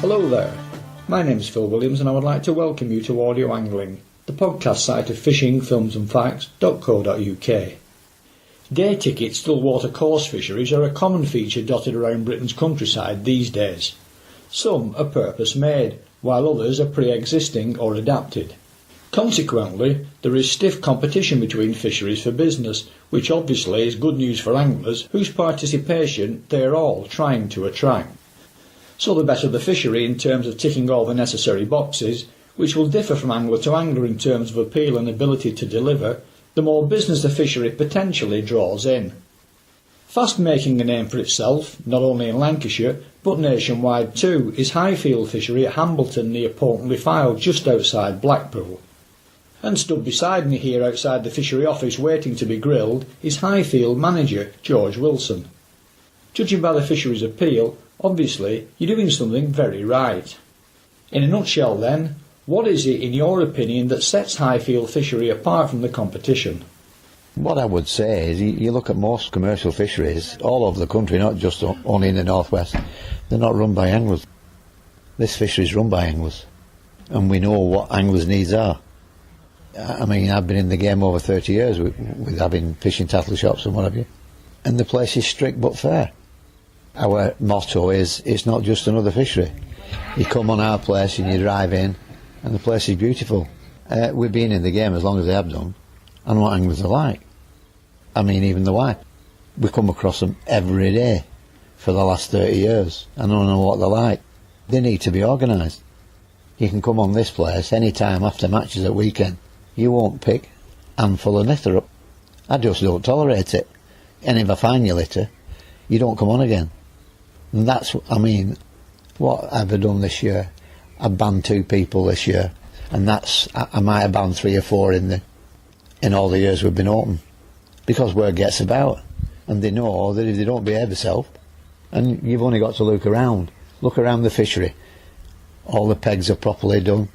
Hello there, my name is Phil Williams and I would like to welcome you to Audio Angling, the podcast site of fishingfilmsandfacts.co.uk. Day ticket stillwater coarse fisheries are a common feature dotted around Britain's countryside these days. Some are purpose-made, while others are pre-existing or adapted. Consequently, there is stiff competition between fisheries for business, which obviously is good news for anglers whose participation they are all trying to attract. So the better the fishery in terms of ticking all the necessary boxes, which will differ from angler to angler in terms of appeal and ability to deliver, the more business the fishery potentially draws in. Fast making a name for itself, not only in Lancashire, but nationwide too, is Highfield Fishery at Hambleton near Portland Fylde, just outside Blackpool. And stood beside me here outside the fishery office waiting to be grilled is Highfield manager George Wilson. Judging by the fishery's appeal, obviously you're doing something very right. In a nutshell then, what is it in your opinion that sets Highfield Fishery apart from the competition? What I would say is you look at most commercial fisheries all over the country, not just only in the northwest, they're not run by anglers. This fishery is run by anglers, and we know what anglers' needs are. I mean, I've been in the game over 30 years with having fishing tackle shops and what have you, and the place is strict but fair. Our motto is, it's not just another fishery. You come on our place and you drive in and the place is beautiful. We've been in the game as long as they have done, and what anglers are like. I mean, even the wife. We come across them every day for the last 30 years. I don't know what they're like. They need to be organised. You can come on this place any time after matches at weekend. You won't pick a handful of litter up. I just don't tolerate it. And if I find your litter, you don't come on again. And that's, I mean, what have I done this year? I've banned 2 people this year, and that's, I might have banned 3 or 4 in all the years we've been open, because word gets about, and they know that if they don't behave themselves, and you've only got to look around the fishery, all the pegs are properly done,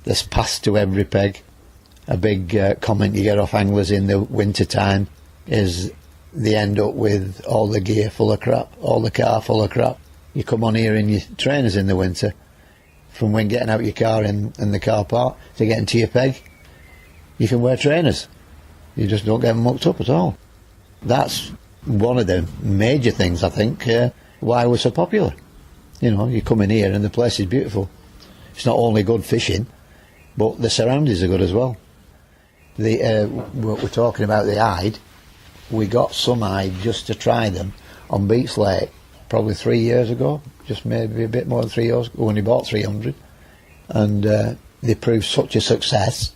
there's pass to every peg. A big comment you get off anglers in the winter time is they end up with all the gear full of crap, all the car full of crap. You come on here in your trainers in the winter, from when getting out your car in the car park to getting to your peg, you can wear trainers. You just don't get them mucked up at all. That's one of the major things, I think, why we're so popular. You know, you come in here and the place is beautiful. It's not only good fishing, but the surroundings are good as well. We're talking about the hide. We got some hide just to try them on Beats Lake probably 3 years ago, just maybe a bit more than 3 years ago, when we bought 300, and they proved such a success.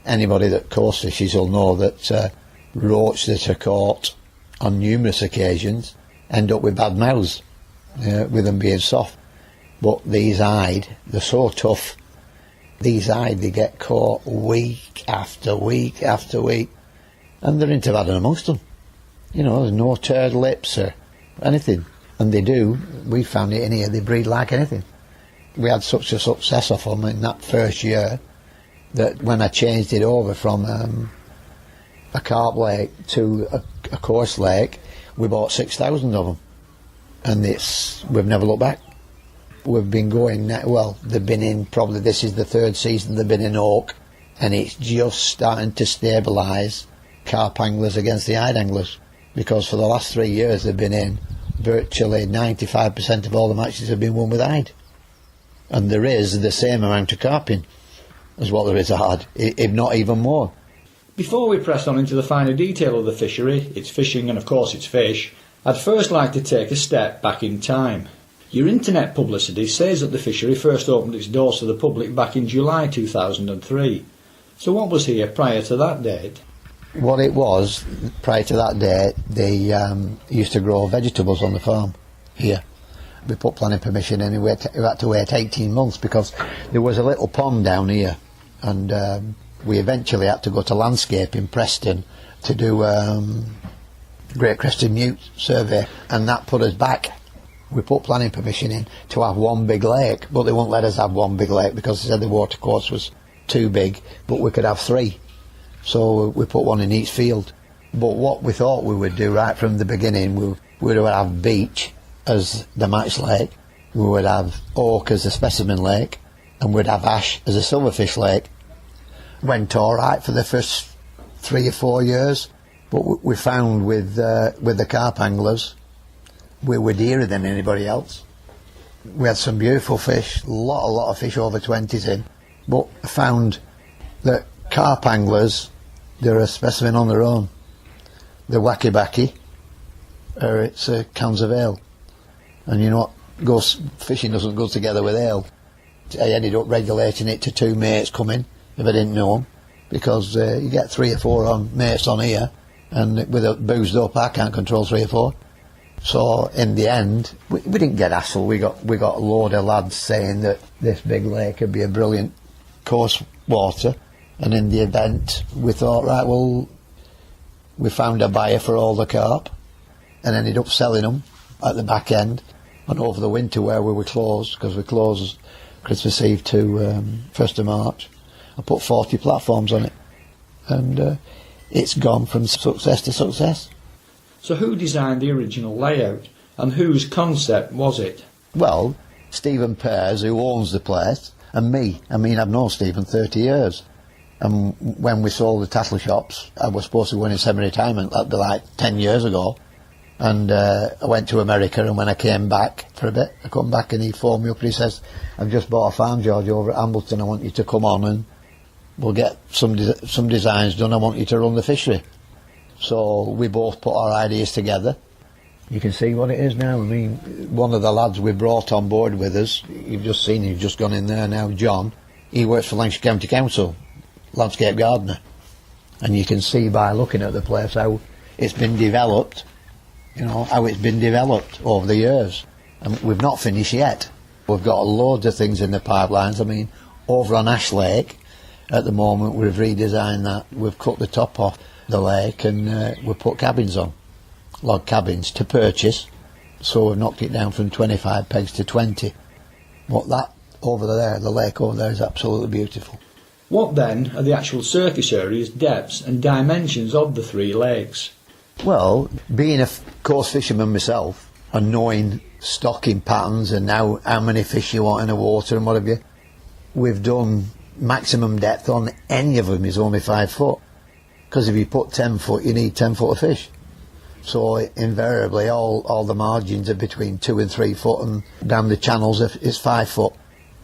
Anybody that coarse fishes will know that roach that are caught on numerous occasions end up with bad mouths, with them being soft. But these hide, they're so tough. These hide, they get caught week after week after week, and they're intervadding amongst them. You know, there's no turd lips or anything. And they do, we found it in here, they breed like anything. We had such a success of them in that first year that when I changed it over from a carp lake to a coarse lake, we bought 6,000 of them. And we've never looked back. We've been going, well, they've been in, probably this is the 3rd season they've been in Oak, and it's just starting to stabilise carp anglers against the hide anglers, because for the last 3 years they've been in, virtually 95% of all the matches have been won with hide, and there is the same amount of carping as what there is hard, if not even more. Before we press on into the finer detail of the fishery, its fishing and of course its fish, I'd first like to take a step back in time. Your internet publicity says that the fishery first opened its doors to the public back in July 2003. So what was here prior to that date? What it was, prior to that date, they used to grow vegetables on the farm here. We put planning permission in, and we had to wait 18 months because there was a little pond down here, and we eventually had to go to landscape in Preston to do Great Crested Newt survey, and that put us back. We put planning permission in to have one big lake, but they wouldn't let us have one big lake because they said the watercourse was too big, but we could have 3. So we put one in each field. But what we thought we would do right from the beginning, we would have beach as the match lake, we would have Oak as a specimen lake, and we'd have Ash as a silverfish lake. Went all right for the first 3 or 4 years, but we found with the carp anglers, we were dearer than anybody else. We had some beautiful fish, a lot of fish over 20s in, but found that carp anglers, they're a specimen on their own. The wacky backy, or it's cans of ale. And you know what, fishing doesn't go together with ale. I ended up regulating it to 2 mates coming, if I didn't know them, because you get 3 or 4 mates on here, and with it boozed up, I can't control 3 or 4. So in the end, we didn't get hassled. We got a load of lads saying that this big lake would be a brilliant coarse water, and in the event we thought, right, well, we found a buyer for all the carp and ended up selling them at the back end, and over the winter where we were closed, because we closed Christmas Eve to 1st of March, I put 40 platforms on it, and it's gone from success to success. So who designed the original layout, and whose concept was it? Well, Stephen Pears, who owns the place, and me. I mean, I've known Stephen 30 years. And when we sold the tattle shops, I was supposed to go in semi-retirement, that'd be like 10 years ago. And I went to America, and when I came back for a bit, I come back and he phoned me up and he says, I've just bought a farm, George, over at Hambleton. I want you to come on and we'll get some designs done. I want you to run the fishery. So we both put our ideas together. You can see what it is now. I mean, one of the lads we brought on board with us, you've just seen, he's just gone in there now, John, he works for Lancashire County Council, landscape gardener. And you can see by looking at the place how it's been developed, you know, how it's been developed over the years. And we've not finished yet. We've got loads of things in the pipelines. I mean, over on Ash Lake, at the moment, we've redesigned that. We've cut the top off the lake and we put cabins on, log cabins to purchase. So we've knocked it down from 25 pegs to 20. But that over there, the lake over there, is absolutely beautiful. What then are the actual surface areas, depths and dimensions of the 3 lakes? Well, being a coarse fisherman myself and knowing stocking patterns and now how many fish you want in the water and what have you, we've done maximum depth on any of them is only 5 foot. Because if you put 10 foot, you need 10 foot of fish. So invariably all the margins are between 2 and 3 foot, and down the channels it's 5 foot.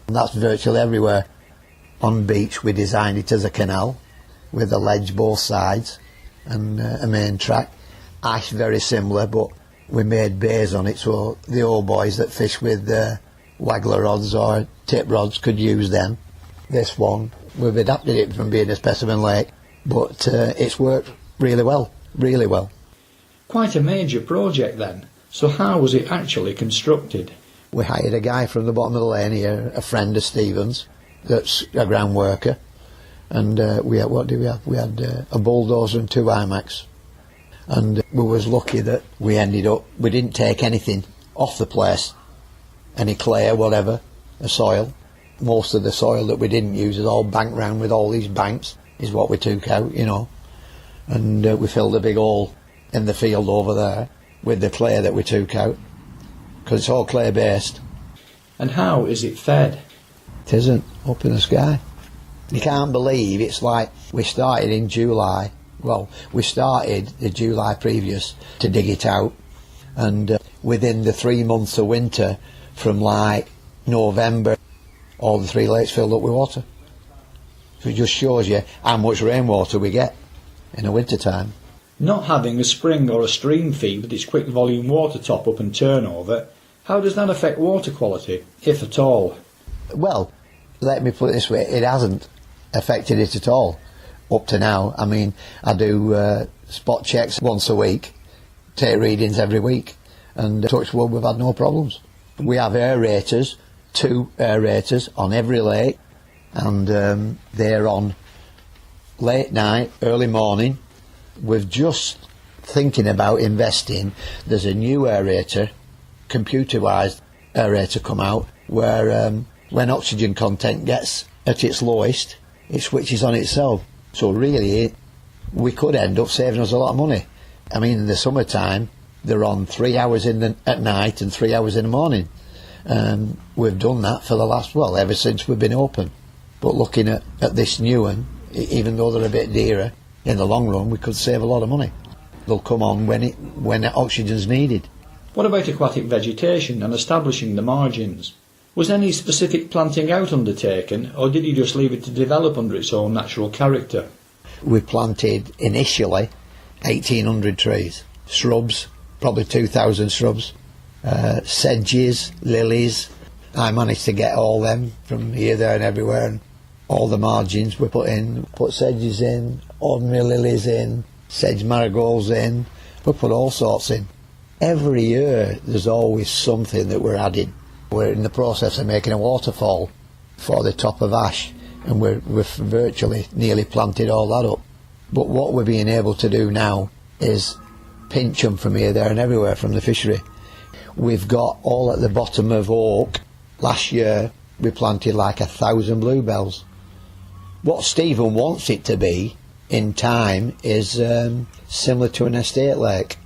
And that's virtually everywhere. On beach we designed it as a canal with a ledge both sides and a main track. Ash very similar, but we made bays on it so the old boys that fish with waggler rods or tip rods could use them. This one, we've adapted it from being a specimen lake, but it's worked really well, really well. Quite a major project then. So how was it actually constructed? We hired a guy from the bottom of the lane here, a friend of Stephen's, that's a ground worker, and we had, what did we have? We had a bulldozer and 2 IMAX, and we was lucky that we didn't take anything off the place, any clay or whatever, a soil. Most of the soil that we didn't use is all banked round with all these banks, is what we took out, you know, and we filled a big hole in the field over there with the clay that we took out, because it's all clay based. And how is it fed? It isn't up in the sky. You can't believe it's like we started in July. Well, we started the July previous to dig it out, and within the 3 months of winter, from like November, all the 3 lakes filled up with water. So it just shows you how much rainwater we get in the winter time. Not having a spring or a stream feed with its quick volume water top up and turnover, how does that affect water quality, if at all? Well, let me put it this way, it hasn't affected it at all up to now. I mean, I do spot checks once a week, take readings every week, and touch wood, we've had no problems. We have aerators, 2 aerators on every lake, and they're on late night, early morning. We're just thinking about investing. There's a new aerator, computerised aerator come out, where when oxygen content gets at its lowest, it switches on itself. So really, we could end up saving us a lot of money. I mean, in the summertime, they're on 3 hours at night and 3 hours in the morning. We've done that for the last, ever since we've been open. But looking at this new one, even though they're a bit dearer, in the long run we could save a lot of money. They'll come on when oxygen's needed. What about aquatic vegetation and establishing the margins? Was any specific planting out undertaken, or did you just leave it to develop under its own natural character? We planted initially 1,800 trees, shrubs, probably 2,000 shrubs, sedges, lilies. I managed to get all them from here, there and everywhere, and all the margins we put sedges in, ordinary lilies in, sedge marigolds in, we put all sorts in. Every year there's always something that we're adding. We're in the process of making a waterfall for the top of Ash, and we've virtually nearly planted all that up. But what we're being able to do now is pinch them from here, there and everywhere from the fishery. We've got all at the bottom of Oak. Last year we planted like 1,000 bluebells. What Stephen wants it to be in time is similar to an estate lake.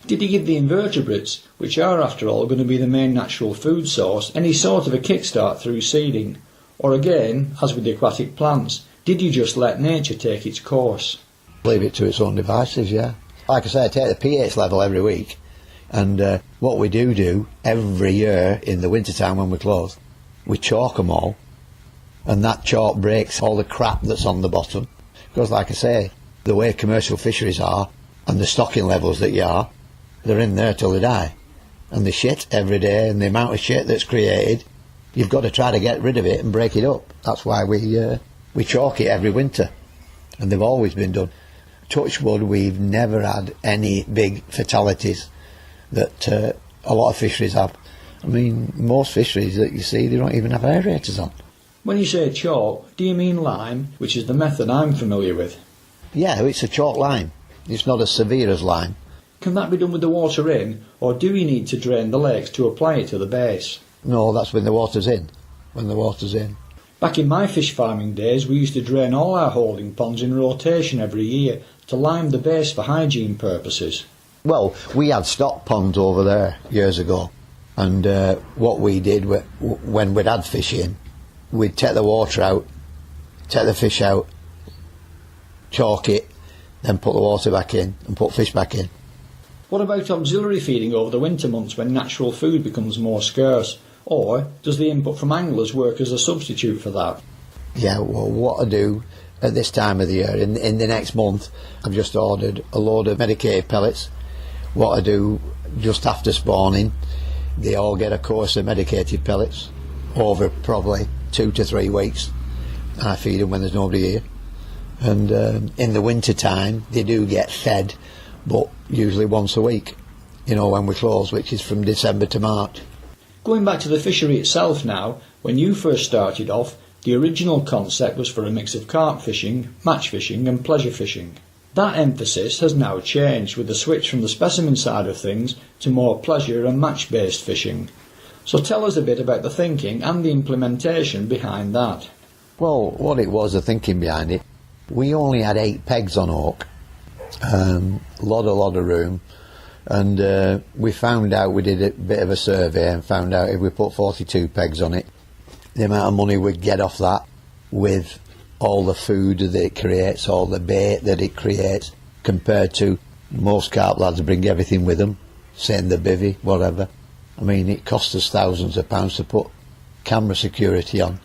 Did you give the invertebrates, which are after all going to be the main natural food source, any sort of a kickstart through seeding? Or again, as with the aquatic plants, did you just let nature take its course? Leave it to its own devices, yeah. Like I say, I take the pH level every week, and what we do every year in the winter time when we close, we chalk them all, and that chalk breaks all the crap that's on the bottom. Because like I say, the way commercial fisheries are, and the stocking levels that you are, they're in there till they die. And the shit every day, and the amount of shit that's created, you've got to try to get rid of it and break it up. That's why we chalk it every winter, and they've always been done. Touch wood, we've never had any big fatalities that a lot of fisheries have. I mean, most fisheries that you see, they don't even have aerators on. When you say chalk, do you mean lime, which is the method I'm familiar with? Yeah, it's a chalk lime. It's not as severe as lime. Can that be done with the water in, or do you need to drain the lakes to apply it to the base? No, that's when the water's in. When the water's in. Back in my fish farming days, we used to drain all our holding ponds in rotation every year to lime the base for hygiene purposes. Well, we had stock ponds over there years ago, and what we did when we'd had fish in, we'd take the water out, take the fish out, chalk it, then put the water back in and put fish back in. What about auxiliary feeding over the winter months when natural food becomes more scarce? Or does the input from anglers work as a substitute for that? Yeah, well, what I do at this time of the year, in the next month, I've just ordered a load of medicated pellets. What I do just after spawning, they all get a course of medicated pellets over probably 2 to 3 weeks. I feed them when there's nobody here. And in the winter time, they do get fed, but usually once a week, when we close, which is from December to March. Going back to the fishery itself now, when you first started off, the original concept was for a mix of carp fishing, match fishing and pleasure fishing. That emphasis has now changed with the switch from the specimen side of things to more pleasure and match-based fishing. So tell us a bit about the thinking and the implementation behind that. Well, what it was, the thinking behind it, we only had 8 pegs on Oak. Lot of room, and we found out, we did a bit of a survey and found out if we put 42 pegs on it, the amount of money we'd get off that with all the food that it creates, all the bait that it creates, compared to most carp lads bring everything with them, saying the bivvy, whatever. I mean, it costs us thousands of pounds to put camera security on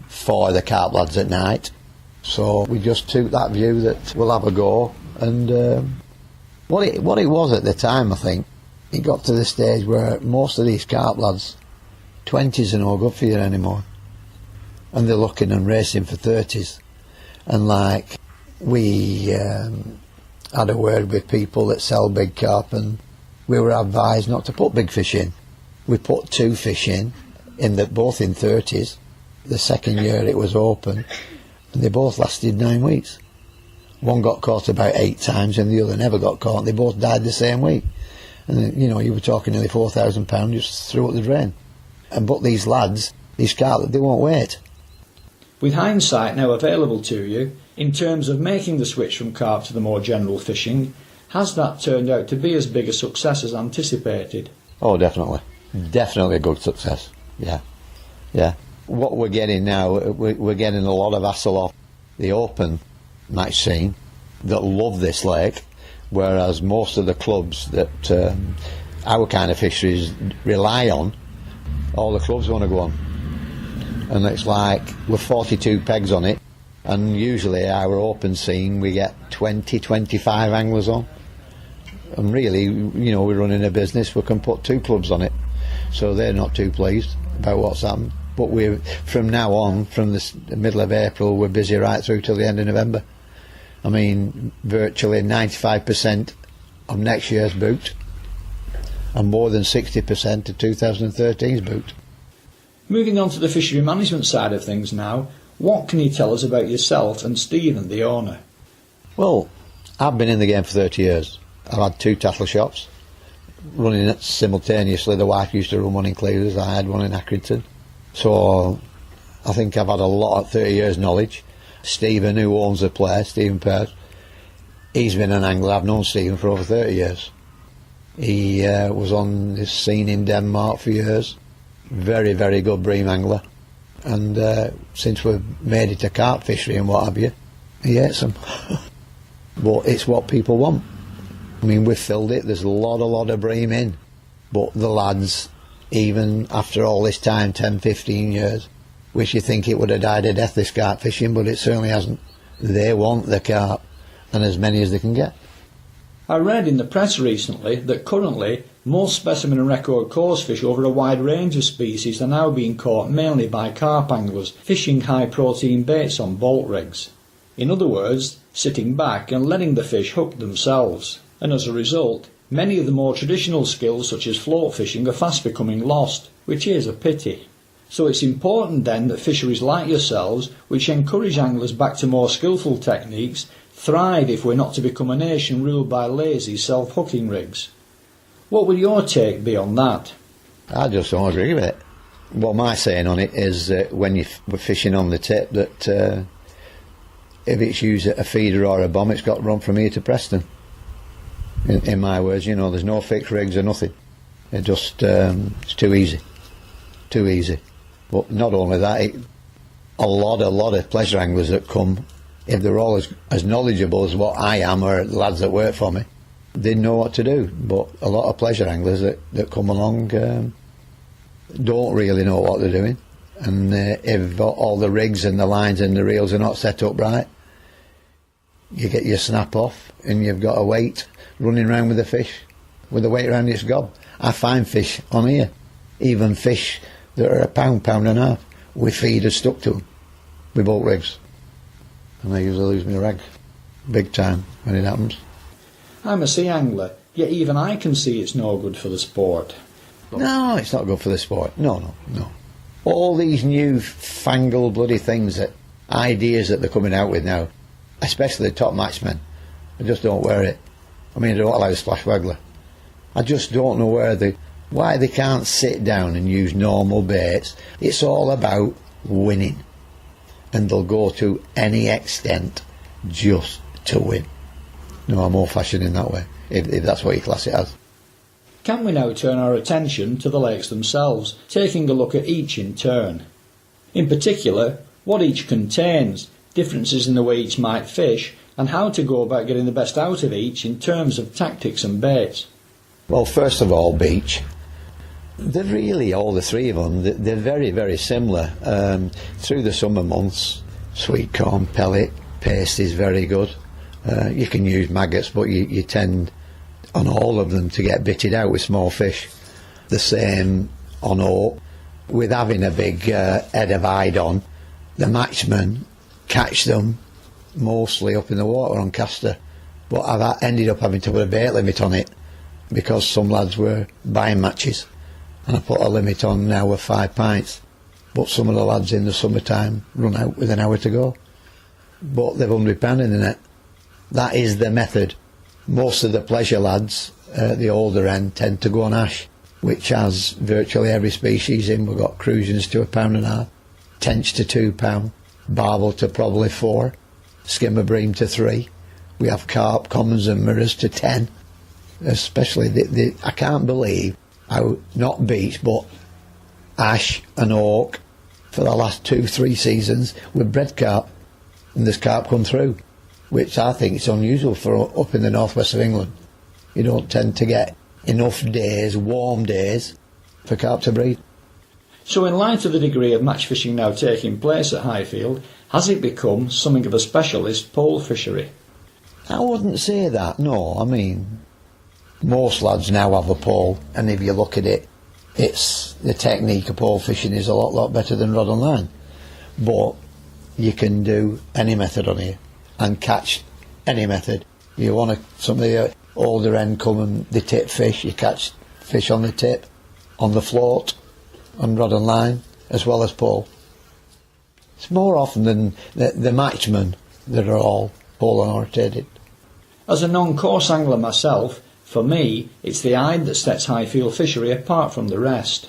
for the carp lads at night. So we just took that view that we'll have a go. And what it was at the time, I think, it got to the stage where most of these carp lads, 20s are no good for you anymore, and they're looking and racing for 30s. And like, we had a word with people that sell big carp, and we were advised not to put big fish in. We put 2 fish in both in 30s. The second year it was open, and they both lasted 9 weeks. One got caught about 8 times and the other never got caught. They both died the same week. And you were talking nearly £4,000 just threw up the drain. But these lads, these carp, they won't wait. With hindsight now available to you, in terms of making the switch from carp to the more general fishing, has that turned out to be as big a success as anticipated? Oh, definitely. Definitely a good success. Yeah, yeah. What we're getting now, we're getting a lot of hassle off the open match scene that love this lake, whereas most of the clubs that our kind of fisheries rely on, all the clubs want to go on. And it's like we're 42 pegs on it, and usually our open scene we get 20, 25 anglers on. And really, we're running a business, we can put 2 clubs on it. So they're not too pleased about what's happened. But from now on, from the middle of April, we're busy right through till the end of November. I mean, virtually 95% of next year's booked, and more than 60% of 2013's booked. Moving on to the fishery management side of things now, what can you tell us about yourself and Stephen, the owner? Well, I've been in the game for 30 years. I've had 2 tattle shops, running it simultaneously. The wife used to run one in Cleveders, I had one in Accrington. So I think I've had a lot of 30 years knowledge. Stephen, who owns the place, Stephen Pearce, he's been an angler. I've known Stephen for over 30 years. He was on this scene in Denmark for years. Very, very good bream angler. And since we've made it a carp fishery and what have you, he hates them. But it's what people want. I mean, we've filled it, there's a lot of bream in. But the lads, even after all this time, 10, 15 years, wish you think it would have died a death, this carp fishing, but it certainly hasn't. They want the carp, and as many as they can get. I read in the press recently that currently most specimen and record coarse fish over a wide range of species are now being caught mainly by carp anglers fishing high protein baits on bolt rigs. In other words, sitting back and letting the fish hook themselves. And as a result, many of the more traditional skills such as float fishing are fast becoming lost, which is a pity. So it's important then that fisheries like yourselves, which encourage anglers back to more skillful techniques, thrive if we're not to become a nation ruled by lazy self-hooking rigs. What would your take be on that? I just don't agree with it. What my saying on it is when we're fishing on the tip that if it's used at a feeder or a bomb, it's got to run from here to Preston. In my words, there's no fixed rigs or nothing. It just it's too easy. Too easy. But not only that, a lot of pleasure anglers that come, if they're all as knowledgeable as what I am or the lads that work for me, they know what to do. But a lot of pleasure anglers that come along don't really know what they're doing. And if all the rigs and the lines and the reels are not set up right, you get your snap off and you've got a weight running around with the fish with the weight around its gob. I find fish on here, even fish that are a pound and a half, with feeders stuck to them, with bolt rigs. And I usually lose my rag, big time, when it happens. I'm a sea angler, yet even I can see it's no good for the sport. No, it's not good for the sport. No. All these new fangled bloody things, ideas that they're coming out with now, especially the top matchmen, I just don't wear it. I mean, I don't allow a splash waggler. I just don't know why they can't sit down and use normal baits. It's all about winning. And they'll go to any extent just to win. No, I'm old-fashioned in that way, if that's what you class it as. Can we now turn our attention to the lakes themselves, taking a look at each in turn? In particular, what each contains, differences in the way each might fish, and how to go about getting the best out of each in terms of tactics and baits. Well, first of all, beach. They're really, all the 3 of them, they're very, very similar. Through the summer months, sweet corn, pellet, paste is very good. You can use maggots, but you tend on all of them to get bitted out with small fish. The same on oak. With having a big head of hide on, the matchmen catch them mostly up in the water on caster. But I've ended up having to put a bait limit on it because some lads were buying matches. And I put a limit on now of 5 pints. But some of the lads in the summertime run out with an hour to go. But they've £100 in the net. That is the method. Most of the pleasure lads at the older end tend to go on ash, which has virtually every species in. We've got cruisins to £1.5, tench to £2, barbel to probably 4, skimmer bream to 3. We have carp, commons and mirrors to 10. Especially, I can't believe out, not beach, but ash and oak for the last 2-3 seasons with bred carp, and there's carp come through, which I think is unusual for up in the northwest of England. You don't tend to get enough days, warm days, for carp to breed. So in light of the degree of match fishing now taking place at Highfield, has it become something of a specialist pole fishery? I wouldn't say that, no. I mean, most lads now have a pole, and if you look at it, it's the technique of pole fishing is a lot better than rod and line. But you can do any method on here and catch any method. You want some of the older end come and they tip fish, you catch fish on the tip, on the float, on rod and line, as well as pole. It's more often than the matchmen that are all pole and orientated. As a non-coarse angler myself, for me, it's the hide that sets Highfield Fishery apart from the rest.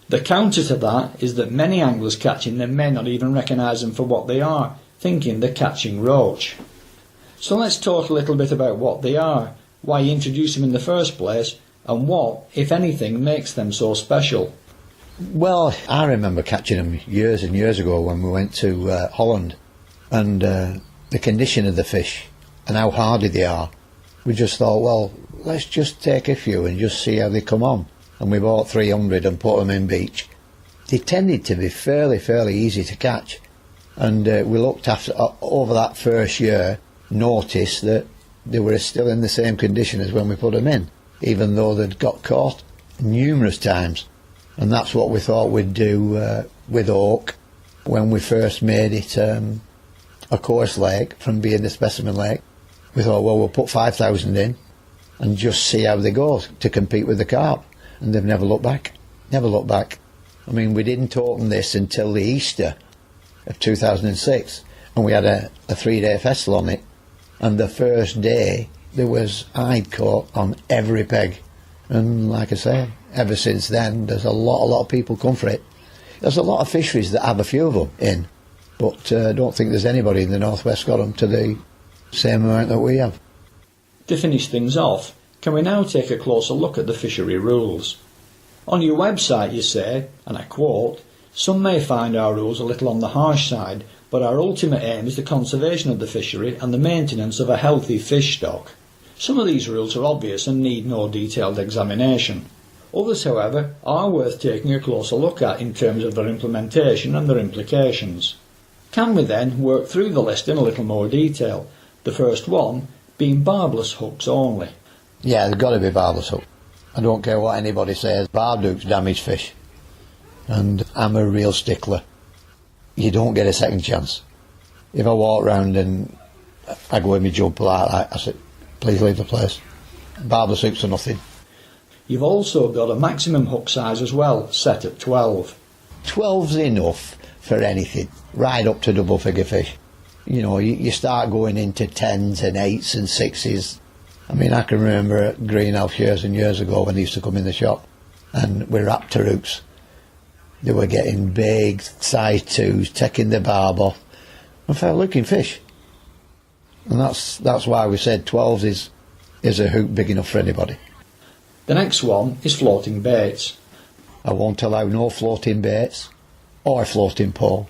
The counter to that is that many anglers catching them may not even recognise them for what they are, thinking they're catching roach. So let's talk a little bit about what they are, why you introduce them in the first place, and what, if anything, makes them so special. Well, I remember catching them years and years ago when we went to Holland, and the condition of the fish and how hardy they are. We just thought, well, let's just take a few and just see how they come on. And we bought 300 and put them in beach. They tended to be fairly easy to catch. And we looked after over that first year, noticed that they were still in the same condition as when we put them in, even though they'd got caught numerous times. And that's what we thought we'd do with oak when we first made it a coarse lake from being the specimen lake. We thought, well, we'll put 5,000 in and just see how they go to compete with the carp. And they've never looked back. Never looked back. I mean, we didn't open this until the Easter of 2006, and we had a 3-day festival on it. And the first day, there was hide caught on every peg. And like I say, ever since then, there's a lot of people come for it. There's a lot of fisheries that have a few of them in, but I don't think there's anybody in the northwest got them to the same amount that we have. To finish things off, can we now take a closer look at the fishery rules? On your website you say, and I quote, "Some may find our rules a little on the harsh side, but our ultimate aim is the conservation of the fishery and the maintenance of a healthy fish stock. Some of these rules are obvious and need no detailed examination. Others, however, are worth taking a closer look at in terms of their implementation and their implications. Can we then work through the list in a little more detail? The first one being barbless hooks only." Yeah, they've got to be barbless hooks. I don't care what anybody says, barbed hooks damage fish. And I'm a real stickler. You don't get a second chance. If I walk round and I go in my jumper like that, I say, please leave the place. Barbless hooks are nothing. You've also got a maximum hook size as well, set at 12. 12's enough for anything, right up to double figure fish. You know, you start going into 10s and 8s and 6s. I mean, I can remember at Greenhouse years and years ago when they used to come in the shop and with raptor hooks. They were getting big, size 2s, taking the barb off and fair looking fish. And that's why we said 12s is a hook big enough for anybody. The next one is floating baits. I won't allow no floating baits or floating pole.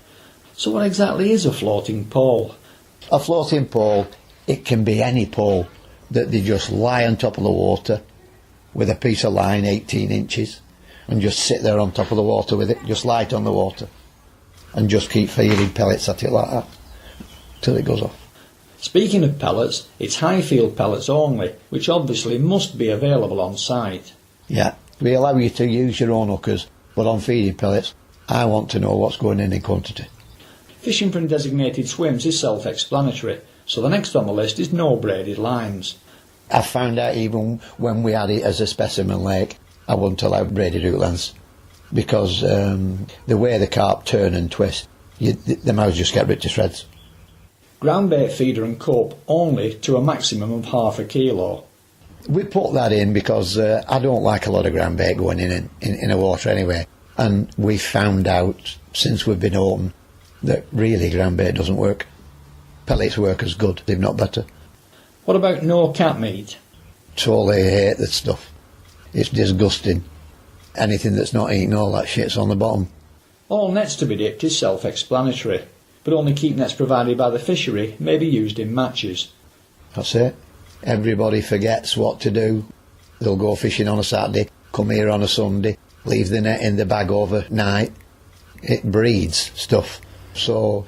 So what exactly is a floating pole? A floating pole, it can be any pole that they just lie on top of the water with a piece of line 18 inches and just sit there on top of the water with it, just light on the water and just keep feeding pellets at it like that till it goes off. Speaking of pellets, it's Highfield pellets only, which obviously must be available on site. Yeah, we allow you to use your own hookers, but on feeding pellets, I want to know what's going in quantity. Fishing from designated swims is self-explanatory, so the next on the list is no braided lines. I found out even when we had it as a specimen lake, I wouldn't allow braided hook lengths because the way the carp turn and twist, the mouths just get ripped to shreds. Ground bait feeder and cup only to a maximum of ½ kilo. We put that in because I don't like a lot of ground bait going in the water anyway, and we found out since we've been open that really ground bait doesn't work. Pellets work as good, if not better. What about no cat meat? Totally hate that stuff. It's disgusting. anything that's not eating all that shit's on the bottom. All nets to be dipped is self-explanatory, but only keep nets provided by the fishery may be used in matches. That's it. Everybody forgets what to do. They'll go fishing on a Saturday, come here on a Sunday, leave the net in the bag overnight. It breeds stuff. So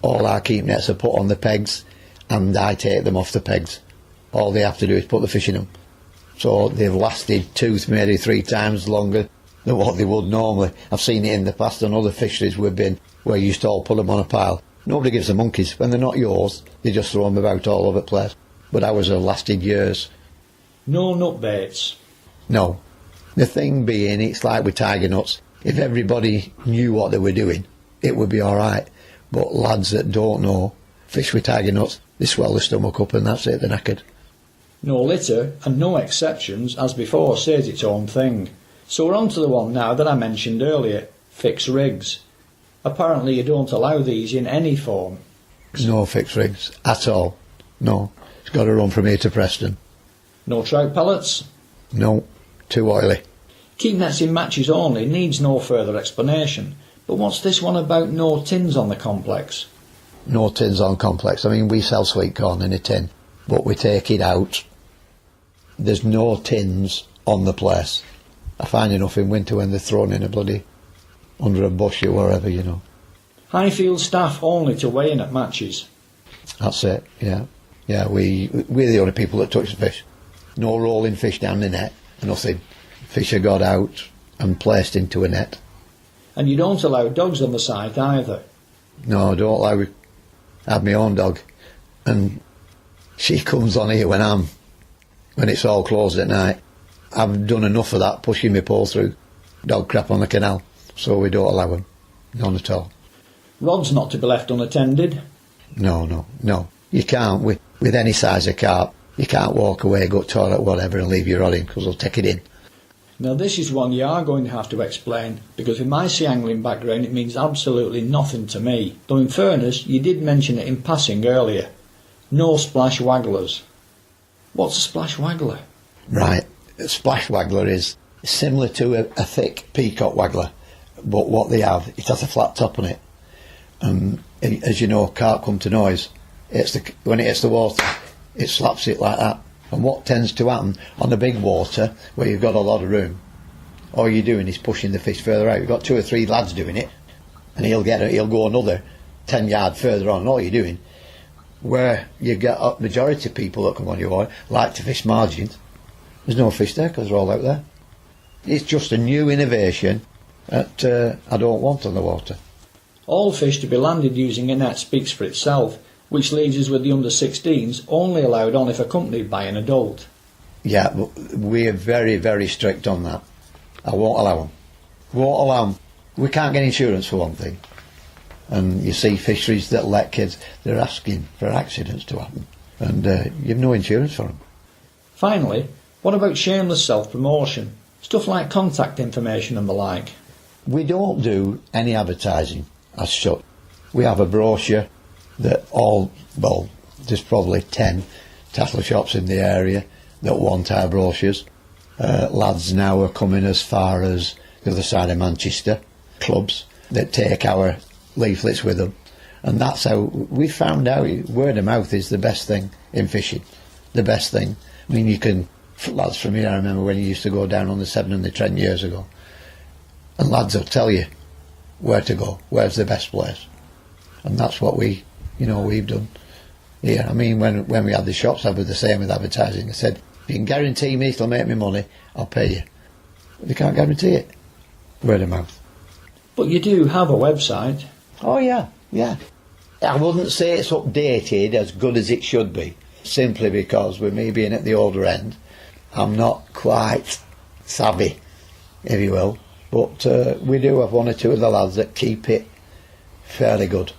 all our keep nets are put on the pegs and I take them off the pegs. All they have to do is put the fish in them. So they've lasted 2, maybe 3 times longer than what they would normally. I've seen it in the past on other fisheries we've been, where you used to all put them on a pile. Nobody gives them monkeys. When they're not yours, they just throw them about all over the place. But ours have lasted years. No nut baits? No. The thing being, it's like with tiger nuts. If everybody knew what they were doing, it would be alright. But lads that don't know, fish with tiger nuts, they swell the stomach up and that's it, they're knackered. No litter and no exceptions, as before, says its own thing. So we're on to the one now that I mentioned earlier, fixed rigs. Apparently you don't allow these in any form. No fixed rigs at all. No. It's got to run from here to Preston. No trout pellets? No. Too oily. Keep nets in matches only needs no further explanation. But what's this one about no tins on the complex? No tins on complex. I mean, we sell sweet corn in a tin, but we take it out. There's no tins on the place. I find enough in winter when they're thrown in a bloody under a bush or wherever, you know. Highfield staff only to weigh in at matches? That's it, yeah. Yeah, we're the only people that touch the fish. No rolling fish down the net, nothing. Fish are got out and placed into a net. And you don't allow dogs on the site either? No, I don't allow. I have my own dog, and she comes on here when it's all closed at night. I've done enough of that, pushing my pole through dog crap on the canal, so we don't allow them. None at all. Rods not to be left unattended? No. You can't, with any size of carp. You can't walk away, go to the toilet, whatever, and leave your rod in, because they'll take it in. Now this is one you are going to have to explain, because with my sea angling background it means absolutely nothing to me. Though in fairness, you did mention it in passing earlier. No splash wagglers. What's a splash waggler? Right, a splash waggler is similar to a thick peacock waggler, but what they have, it has a flat top on it. And as you know, carp come to noise. When it hits the water, it slaps it like that. And what tends to happen on the big water, where you've got a lot of room, all you're doing is pushing the fish further out. You've got 2 or 3 lads doing it, and he'll go another 10 yards further on, and all you're doing, where you get a majority of people that come on your water like to fish margins, there's no fish there because they're all out there. It's just a new innovation that I don't want on the water. All fish to be landed using a net speaks for itself, which leaves us with the under-16s only allowed on if accompanied by an adult. Yeah, but we're very, very strict on that. I won't allow them. We can't get insurance for one thing. And you see fisheries that let kids, they're asking for accidents to happen. And you've no insurance for them. Finally, what about shameless self-promotion? Stuff like contact information and the like. We don't do any advertising as such. We have a brochure that there's probably 10 tackle shops in the area that want our brochures. Lads now are coming as far as the other side of Manchester, clubs that take our leaflets with them. And that's how we found out word of mouth is the best thing in fishing. The best thing. I mean, you can, lads from here, I remember when you used to go down on the Severn and the Trent years ago, and lads will tell you where to go, where's the best place. And that's what we've done here. I mean, when we had the shops, I was the same with advertising. They said, if you can guarantee me it'll make me money, I'll pay you. But they can't guarantee it. Word of mouth. But you do have a website. Oh yeah. I wouldn't say it's updated as good as it should be, simply because with me being at the older end, I'm not quite savvy, if you will. But we do have 1 or 2 of the lads that keep it fairly good.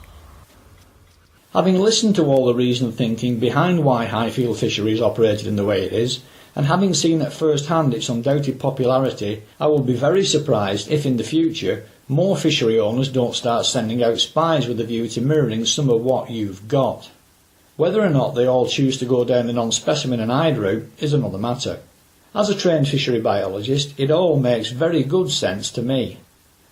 Having listened to all the reasoned thinking behind why Highfield Fishery is operated in the way it is, and having seen at first hand its undoubted popularity, I will be very surprised if in the future more fishery owners don't start sending out spies with a view to mirroring some of what you've got. Whether or not they all choose to go down the non-specimen and hide route is another matter. As a trained fishery biologist, it all makes very good sense to me.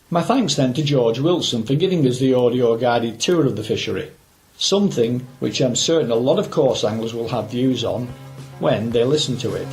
My thanks then to George Wilson for giving us the audio guided tour of the fishery, something which I'm certain a lot of coarse anglers will have views on when they listen to it.